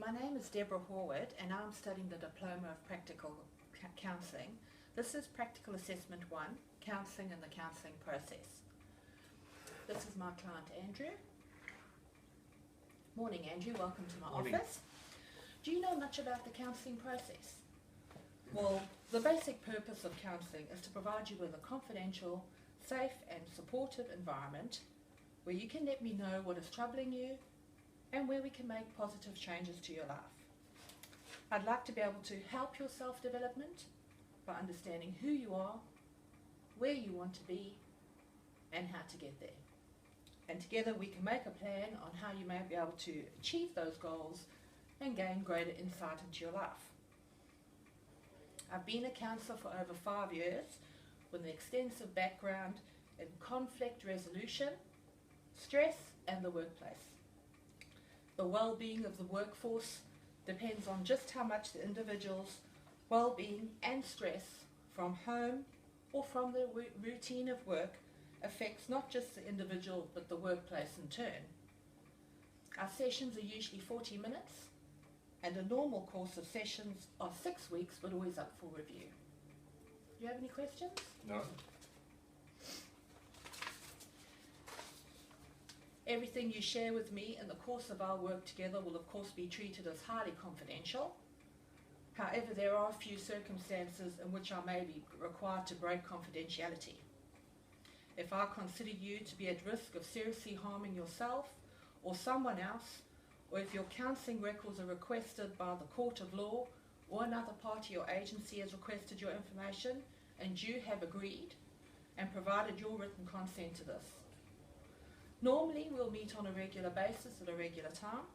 My name is Deborah Horwood and I'm studying the Diploma of Practical Counselling. This is Practical Assessment 1, Counselling and the Counselling Process. This is my client Andrew. Morning Andrew, welcome to my Morning. office. Do you know much about the counselling process? Well, the basic purpose of counselling is to provide you with a confidential, safe and supportive environment where you can let me know what is troubling you and where we can make positive changes to your life. I'd like to be able to help your self-development by understanding who you are, where you want to be, and how to get there. And together we can make a plan on how you may be able to achieve those goals and gain greater insight into your life. I've been a counsellor for over 5 years with an extensive background in conflict resolution, stress, and the workplace. The well-being of the workforce depends on just how much the individual's well-being and stress from home or from the routine of work affects not just the individual but the workplace in turn. Our sessions are usually 40 minutes and a normal course of sessions are 6 weeks but always up for review. Do you have any questions? No. Everything you share with me in the course of our work together will of course be treated as highly confidential. However, there are a few circumstances in which I may be required to break confidentiality. If I consider you to be at risk of seriously harming yourself or someone else, or if your counselling records are requested by the court of law or another party or agency has requested your information and you have agreed and provided your written consent to this. Normally we'll meet on a regular basis at a regular time.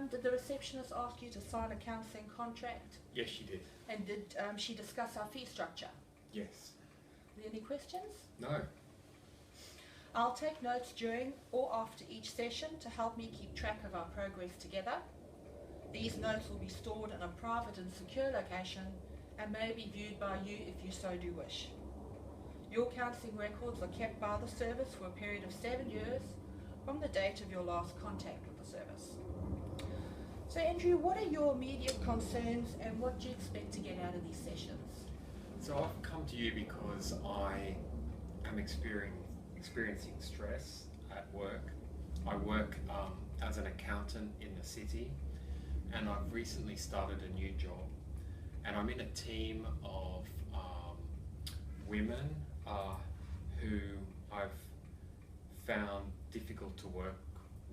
Did the receptionist ask you to sign a counselling contract? Yes, she did. And did she discuss our fee structure? Yes. Are there any questions? No. I'll take notes during or after each session to help me keep track of our progress together. These notes will be stored in a private and secure location and may be viewed by you if you so do wish. Your counselling records are kept by the service for a period of 7 years from the date of your last contact with the service. So Andrew, what are your immediate concerns and what do you expect to get out of these sessions? So I've come to you because I am experiencing stress at work. I work as an accountant in the city and I've recently started a new job and I'm in a team of women who I've found difficult to work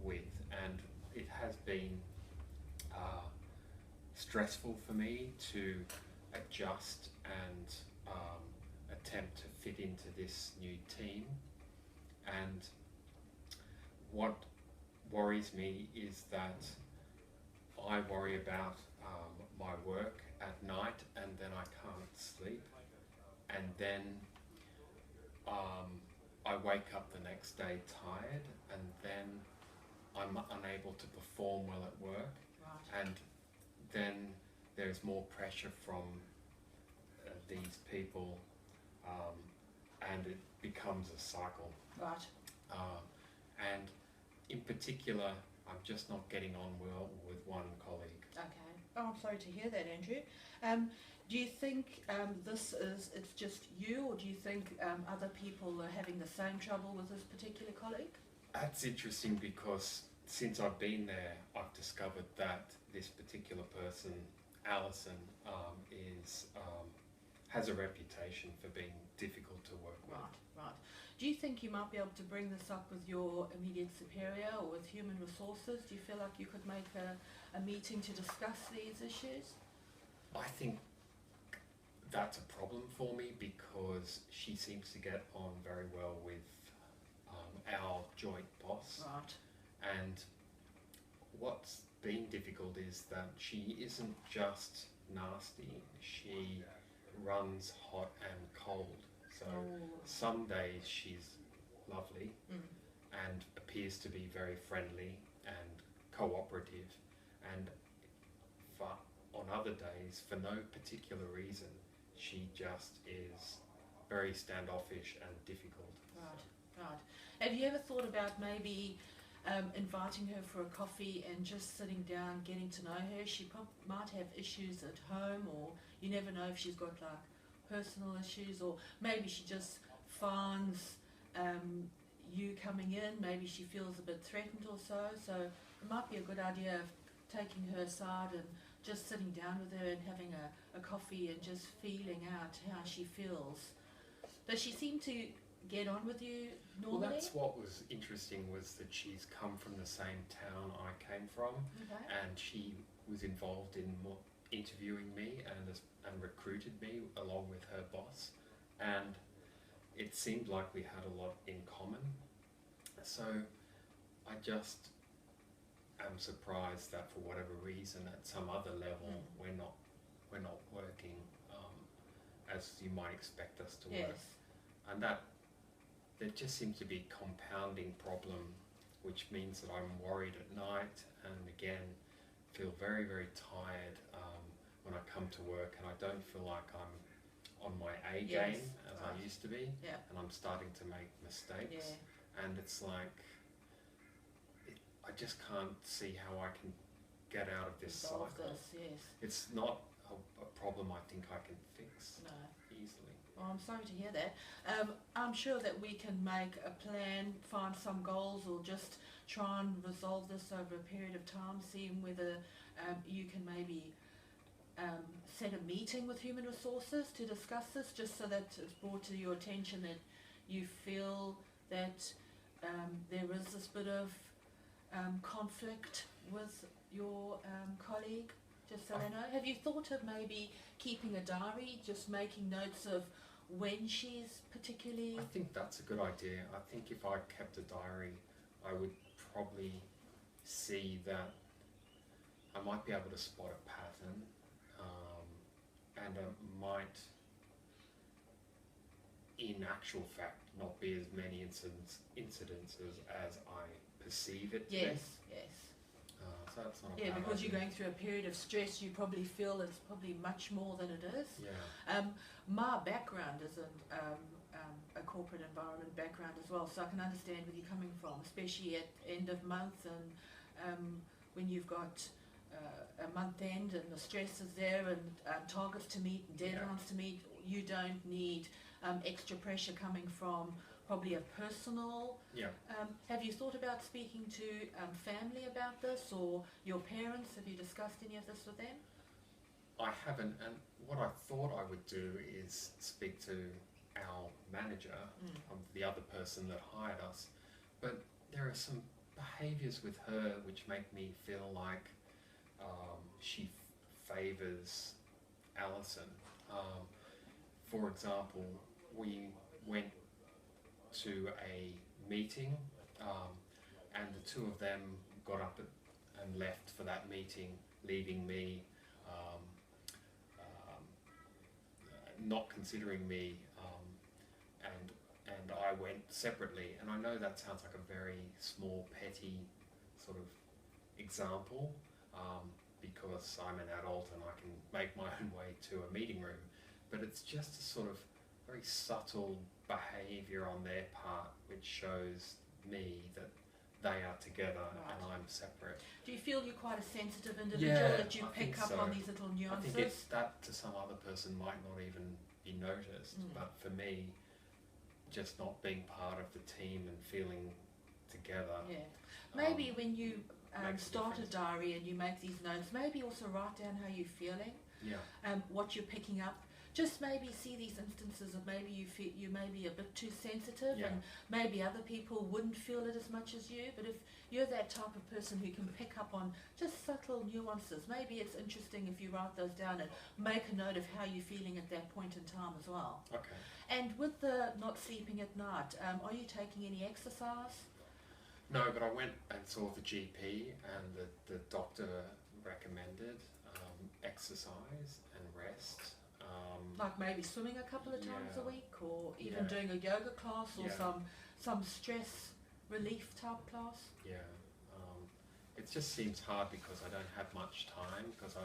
with, and it has been stressful for me to adjust and attempt to fit into this new team. And what worries me is that I worry about my work at night and then I can't sleep, and then I wake up the next day tired and then I'm unable to perform well at work. Right. And then there's more pressure from these people and it becomes a cycle. Right. And in particular, I'm just not getting on well with one colleague. Okay. Oh, I'm sorry to hear that, Andrew. Do you think it's just you, or do you think other people are having the same trouble with this particular colleague? That's interesting because since I've been there, I've discovered that this particular person, Alison, has a reputation for being difficult to work with. Right, right. Do you think you might be able to bring this up with your immediate superior or with human resources? Do you feel like you could make a meeting to discuss these issues? I think that's a problem for me because she seems to get on very well with our joint boss. Right. And what's been difficult is that she isn't just nasty, she runs hot and cold. So some days she's lovely and appears to be very friendly and cooperative, and on other days, for no particular reason, she just is very standoffish and difficult. Right, right. Have you ever thought about maybe inviting her for a coffee and just sitting down, getting to know her. She might have issues at home, or you never know if she's got like personal issues, or maybe she just finds you coming in, maybe she feels a bit threatened or so. So it might be a good idea of taking her aside and just sitting down with her and having a coffee and just feeling out how she feels. Does she seem to get on with you normally? Well, that's what was interesting, was that she's come from the same town I came from, Okay. and she was involved in interviewing me and recruited me along with her boss, and it seemed like we had a lot in common. So I just am surprised that for whatever reason, at some other level, we're not working as you might expect us to work, and that there just seems to be a compounding problem, which means that I'm worried at night, and again feel very, very tired when I come to work, and I don't feel like I'm on my A game as I used to be, and I'm starting to make mistakes, and it's like I just can't see how I can get out of this cycle. It's not a problem I think I can fix easily. Well, I'm sorry to hear that. I'm sure that we can make a plan, find some goals, or just try and resolve this over a period of time, seeing whether you can maybe set a meeting with Human Resources to discuss this, just so that it's brought to your attention that you feel that there is this bit of conflict with your colleague, just so they know. Have you thought of maybe keeping a diary, just making notes of when she's particularly... I think that's a good idea. I think if I kept a diary, I would probably see that I might be able to spot a pattern, and it might, in actual fact, not be as many incidences as I perceive it to be. So that's not a bad because idea. you're going through a period of stress, you probably feel it's probably much more than it is. My background is a corporate environment background as well, so I can understand where you're coming from, especially at end of month, and when you've got a month end and the stress is there, and targets to meet and deadlines to meet. You don't need extra pressure coming from probably a personal... have you thought about speaking to family about this, or your parents? Have you discussed any of this with them? I haven't, and what I thought I would do is speak to our manager, the other person that hired us, but there are some behaviours with her which make me feel like she favours Alison. For example, we went to a meeting, and the two of them got up and left for that meeting, leaving me, not considering me, and I went separately. And I know that sounds like a very small, petty sort of example, because I'm an adult and I can make my own way to a meeting room, but it's just a sort of very subtle behaviour on their part which shows me that they are together and I'm separate. Do you feel you're quite a sensitive individual, that you pick up on these little nuances? I think that to some other person might not even be noticed, but for me, just not being part of the team and feeling together. Maybe when you start a diary and you make these notes, maybe also write down how you're feeling, what you're picking up. Just maybe see these instances of maybe you feel you may be a bit too sensitive, and maybe other people wouldn't feel it as much as you, but if you're that type of person who can pick up on just subtle nuances, maybe it's interesting if you write those down and make a note of how you're feeling at that point in time as well. Okay. And with the not sleeping at night, are you taking any exercise? No, but I went and saw the GP, and the doctor recommended exercise and rest. Like maybe swimming a couple of times a week, or even doing a yoga class, or some stress relief type class? It just seems hard because I don't have much time, because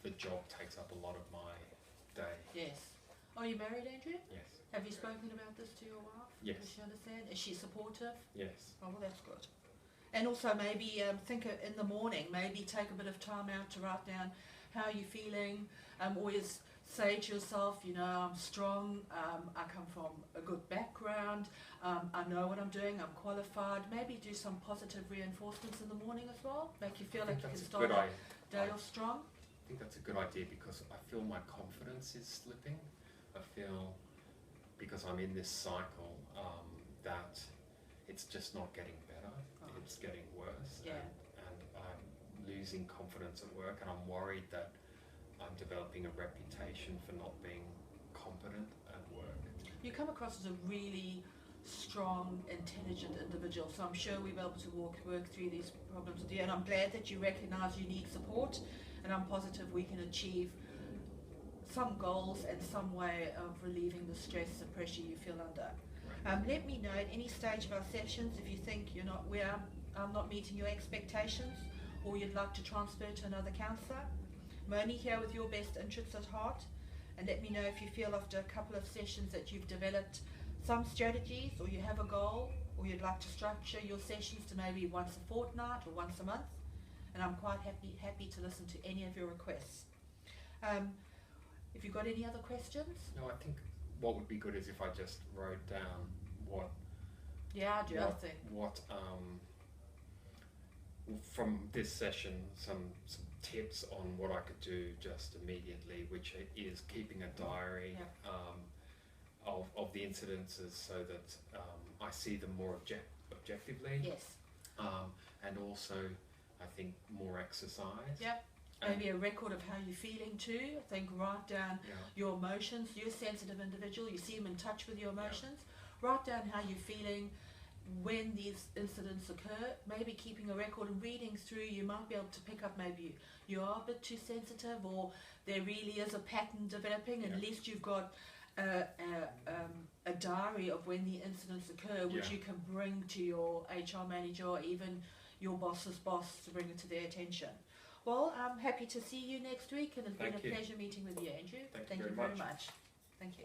the job takes up a lot of my day. Yes. Are you married, Andrew? Yes. Have you spoken about this to your wife? Yes. Does she understand? Is she supportive? Yes. Oh, well, that's good. And also maybe in the morning, maybe take a bit of time out to write down how you're feeling. Always say to yourself, you know, I'm strong, I come from a good background, I know what I'm doing, I'm qualified. Maybe do some positive reinforcements in the morning as well, make you feel like you can start the day off strong. I think that's a good idea because I feel my confidence is slipping. I feel, because I'm in this cycle, that it's just not getting better, it's getting worse. Yeah. And I'm losing confidence at work, and I'm worried that I'm developing a reputation for not being competent at work. You come across as a really strong, intelligent individual, so I'm sure we'll be able to work through these problems with you, and I'm glad that you recognise you need support, and I'm positive we can achieve some goals and some way of relieving the stress and pressure you feel under. Let me know at any stage of our sessions if you think I'm not meeting your expectations, or you'd like to transfer to another counsellor. I'm only here with your best interests at heart, and let me know if you feel after a couple of sessions that you've developed some strategies, or you have a goal, or you'd like to structure your sessions to maybe once a fortnight or once a month, and I'm quite happy to listen to any of your requests. If you've got any other questions? No, I think what would be good is if I just wrote down what from this session, some tips on what I could do just immediately, which is keeping a diary of the incidences so that I see them more objectively. Yes. And also, I think more exercise. Yep. Maybe a record of how you're feeling too. I think write down your emotions. You're a sensitive individual. You seem in touch with your emotions. Write down how you're feeling when these incidents occur. Maybe keeping a record and reading through, you might be able to pick up maybe you are a bit too sensitive, or there really is a pattern developing. At least you've got a diary of when the incidents occur, which you can bring to your HR manager or even your boss's boss to bring it to their attention. Well, I'm happy to see you next week, and it's been a pleasure meeting with you, Andrew. Thank you very much. Thank you.